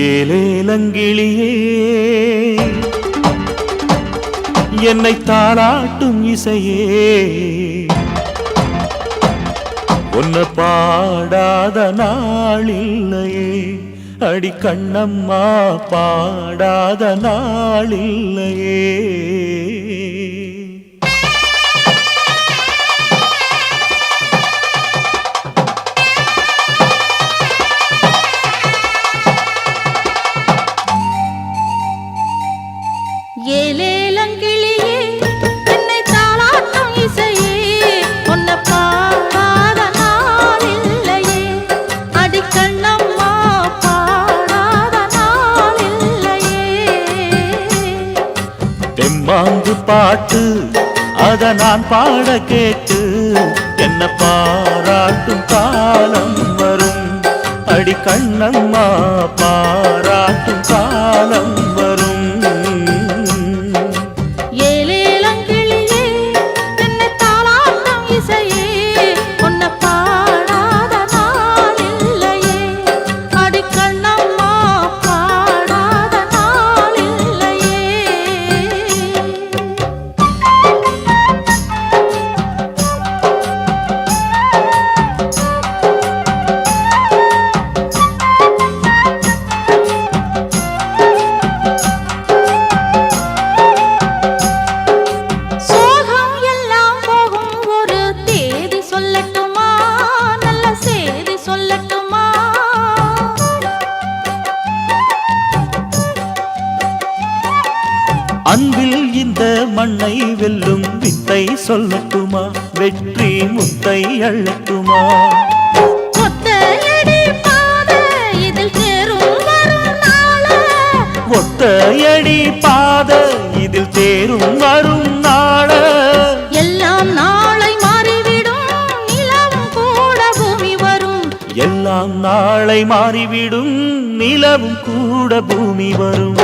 ஏலேலங்கிளியே என்னை தாளாட்டும் இசையே உன்னை பாடாத நாளில்லையே அடி கண்ணம்மா பாடாத நாளில்லையே ஏலேலங்கிளியே என்னை தாளாட்டும் இசையே உன்னை பாடாத நாளில்லையே அடி கண்ணம்மா பாடாத நாளில்லையே தெம்மாங்கு பாட்டு அத நான் பாட கேட்டு என்ன பாராட்டும் காலம் வரும் அடி கண்ணம்மா பாராட்டும் காலம் வரும் அன்பில் இந்த மண்ணை வெல்லும் வித்தை சொல்லட்டுமா வெற்றி முத்தை அள்ளட்டுமா ஒத்தையடி பாத இதில் தேரும் வரும் நாள எல்லாம் நாளை மாறிவிடும் நிலவும் கூட பூமி வரும் எல்லாம் நாளை மாறிவிடும் நிலவும் கூட பூமி வரும்